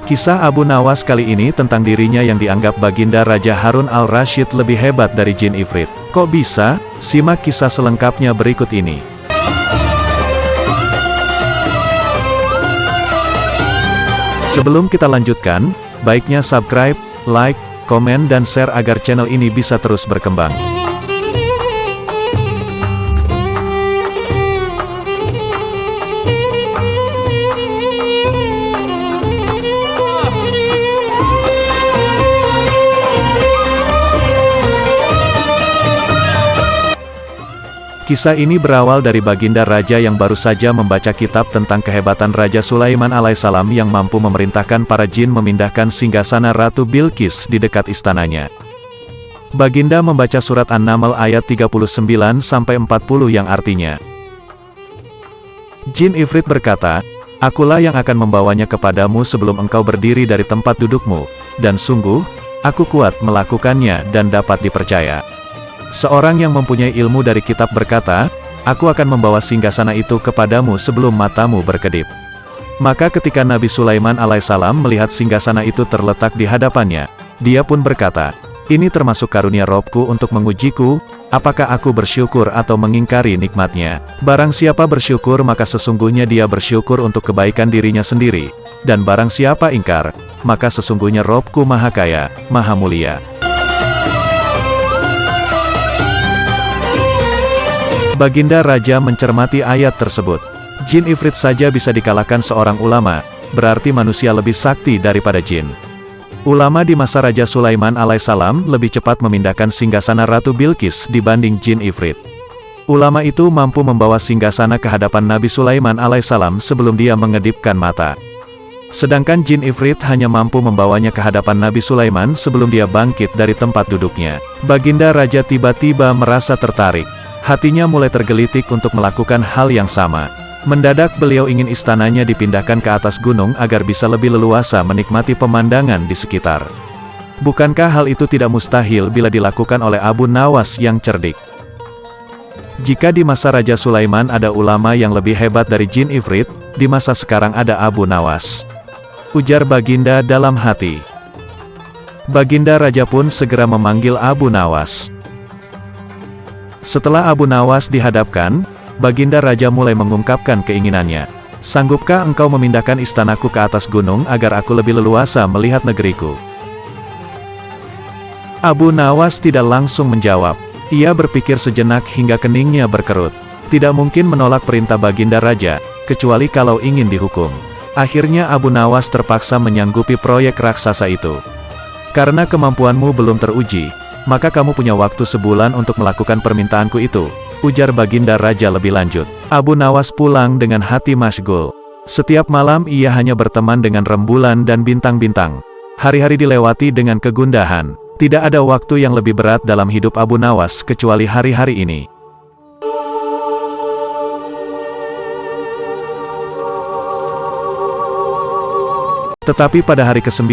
Kisah Abu Nawas kali ini tentang dirinya yang dianggap Baginda Raja Harun al-Rasyid lebih hebat dari jin ifrit. Kok bisa? Simak kisah selengkapnya berikut ini. Sebelum kita lanjutkan, baiknya subscribe, like, komen dan share agar channel ini bisa terus berkembang. Kisah ini berawal dari Baginda Raja yang baru saja membaca kitab tentang kehebatan Raja Sulaiman alaihissalam yang mampu memerintahkan para jin memindahkan singgasana Ratu Bilqis di dekat istananya. Baginda membaca surat An-Naml ayat 39-40 yang artinya, Jin Ifrit berkata, "Akulah yang akan membawanya kepadamu sebelum engkau berdiri dari tempat dudukmu, dan sungguh, aku kuat melakukannya dan dapat dipercaya." Seorang yang mempunyai ilmu dari kitab berkata, "Aku akan membawa singgasana itu kepadamu sebelum matamu berkedip." Maka ketika Nabi Sulaiman alaihissalam melihat singgasana itu terletak di hadapannya, dia pun berkata, "Ini termasuk karunia Robku untuk mengujiku, apakah aku bersyukur atau mengingkari nikmatnya. Barang siapa bersyukur maka sesungguhnya dia bersyukur untuk kebaikan dirinya sendiri, dan barang siapa ingkar, maka sesungguhnya Robku Maha Kaya, Maha Mulia." Baginda Raja mencermati ayat tersebut. Jin ifrit saja bisa dikalahkan seorang ulama, berarti manusia lebih sakti daripada jin. Ulama di masa Raja Sulaiman alaihissalam lebih cepat memindahkan singgasana Ratu Bilqis dibanding jin ifrit. Ulama itu mampu membawa singgasana ke hadapan Nabi Sulaiman alaihissalam sebelum dia mengedipkan mata. Sedangkan jin ifrit hanya mampu membawanya ke hadapan Nabi Sulaiman sebelum dia bangkit dari tempat duduknya. Baginda Raja tiba-tiba merasa tertarik. Hatinya mulai tergelitik untuk melakukan hal yang sama. Mendadak beliau ingin istananya dipindahkan ke atas gunung agar bisa lebih leluasa menikmati pemandangan di sekitar. Bukankah hal itu tidak mustahil bila dilakukan oleh Abu Nawas yang cerdik? Jika di masa Raja Sulaiman ada ulama yang lebih hebat dari jin ifrit, di masa sekarang ada Abu Nawas. Ujar Baginda dalam hati. Baginda Raja pun segera memanggil Abu Nawas. Setelah Abu Nawas dihadapkan, Baginda Raja mulai mengungkapkan keinginannya. "Sanggupkah engkau memindahkan istanaku ke atas gunung agar aku lebih leluasa melihat negeriku?" Abu Nawas tidak langsung menjawab. Ia berpikir sejenak hingga keningnya berkerut. Tidak mungkin menolak perintah Baginda Raja, kecuali kalau ingin dihukum. Akhirnya Abu Nawas terpaksa menyanggupi proyek raksasa itu. "Karena kemampuanmu belum teruji, maka kamu punya waktu sebulan untuk melakukan permintaanku itu," ujar Baginda Raja lebih lanjut. Abu Nawas pulang dengan hati masyghul. Setiap malam ia hanya berteman dengan rembulan dan bintang-bintang. Hari-hari dilewati dengan kegundahan. Tidak ada waktu yang lebih berat dalam hidup Abu Nawas kecuali hari-hari ini. Tetapi pada hari ke-9,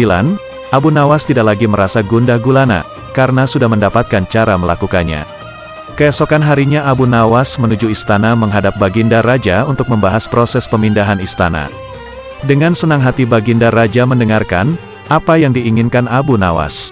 Abu Nawas tidak lagi merasa gundah gulana, karena sudah mendapatkan cara melakukannya. Keesokan harinya Abu Nawas menuju istana menghadap Baginda Raja untuk membahas proses pemindahan istana. Dengan senang hati Baginda Raja mendengarkan apa yang diinginkan Abu Nawas.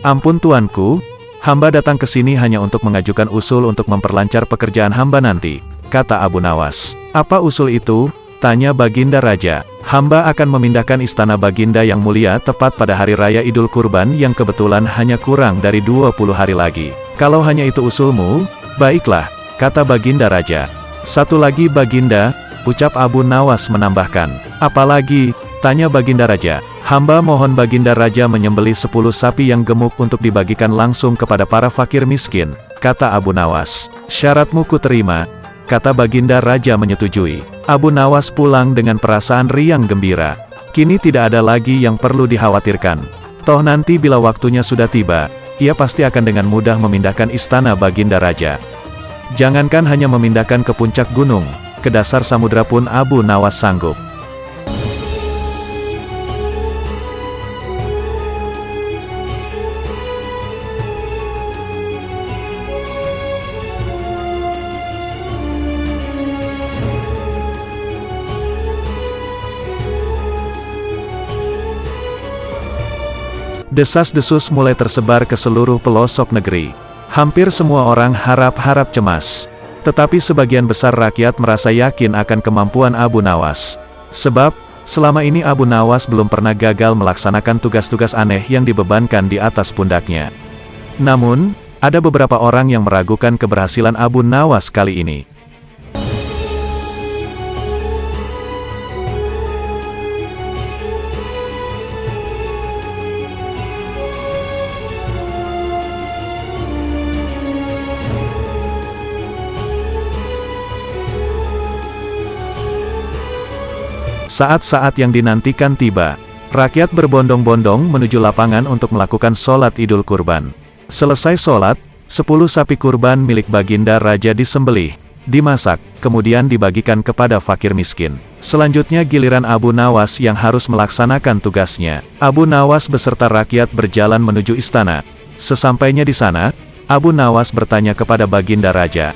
"Ampun tuanku, hamba datang ke sini hanya untuk mengajukan usul untuk memperlancar pekerjaan hamba nanti," kata Abu Nawas. "Apa usul itu?" tanya Baginda Raja. "Hamba akan memindahkan istana Baginda yang mulia tepat pada hari raya Idul Kurban yang kebetulan hanya kurang dari 20 hari lagi." "Kalau hanya itu usulmu, baiklah," kata Baginda Raja. "Satu lagi Baginda," ucap Abu Nawas menambahkan. "Apalagi?" tanya Baginda Raja. "Hamba mohon Baginda Raja menyembelih 10 sapi yang gemuk untuk dibagikan langsung kepada para fakir miskin," kata Abu Nawas. "Syaratmu kuterima," kata Baginda Raja menyetujui. Abu Nawas pulang dengan perasaan riang gembira. Kini tidak ada lagi yang perlu dikhawatirkan. Toh nanti bila waktunya sudah tiba, ia pasti akan dengan mudah memindahkan istana Baginda Raja. Jangankan hanya memindahkan ke puncak gunung, ke dasar samudra pun Abu Nawas sanggup. Desas-desus mulai tersebar ke seluruh pelosok negeri. Hampir semua orang harap-harap cemas. Tetapi sebagian besar rakyat merasa yakin akan kemampuan Abu Nawas. Sebab, selama ini Abu Nawas belum pernah gagal melaksanakan tugas-tugas aneh yang dibebankan di atas pundaknya. Namun, ada beberapa orang yang meragukan keberhasilan Abu Nawas kali ini. Saat-saat yang dinantikan tiba, rakyat berbondong-bondong menuju lapangan untuk melakukan sholat Idul Kurban. Selesai sholat, 10 sapi kurban milik Baginda Raja disembelih, dimasak, kemudian dibagikan kepada fakir miskin. Selanjutnya giliran Abu Nawas yang harus melaksanakan tugasnya. Abu Nawas beserta rakyat berjalan menuju istana. Sesampainya di sana, Abu Nawas bertanya kepada Baginda Raja.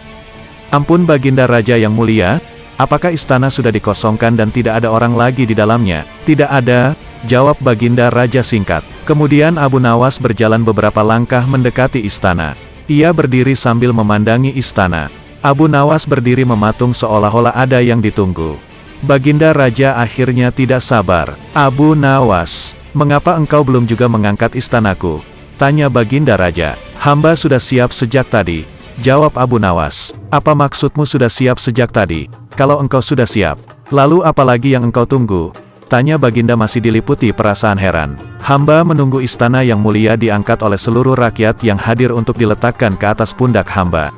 "Ampun Baginda Raja yang mulia, apakah istana sudah dikosongkan dan tidak ada orang lagi di dalamnya?" "Tidak ada," jawab Baginda Raja singkat. Kemudian Abu Nawas berjalan beberapa langkah mendekati istana. Ia berdiri sambil memandangi istana. Abu Nawas berdiri mematung seolah-olah ada yang ditunggu. Baginda Raja akhirnya tidak sabar. "Abu Nawas, mengapa engkau belum juga mengangkat istanaku?" tanya Baginda Raja. "Hamba sudah siap sejak tadi," jawab Abu Nawas. "Apa maksudmu sudah siap sejak tadi? Kalau engkau sudah siap, lalu apa lagi yang engkau tunggu?" tanya Baginda masih diliputi perasaan heran. "Hamba menunggu istana yang mulia diangkat oleh seluruh rakyat yang hadir untuk diletakkan ke atas pundak hamba.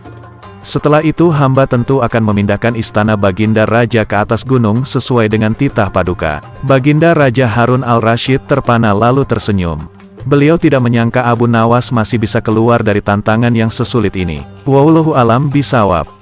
Setelah itu hamba tentu akan memindahkan istana Baginda Raja ke atas gunung sesuai dengan titah paduka." Baginda Raja Harun al-Rasyid terpana lalu tersenyum. Beliau tidak menyangka Abu Nawas masih bisa keluar dari tantangan yang sesulit ini. Wallahu alam bisawab.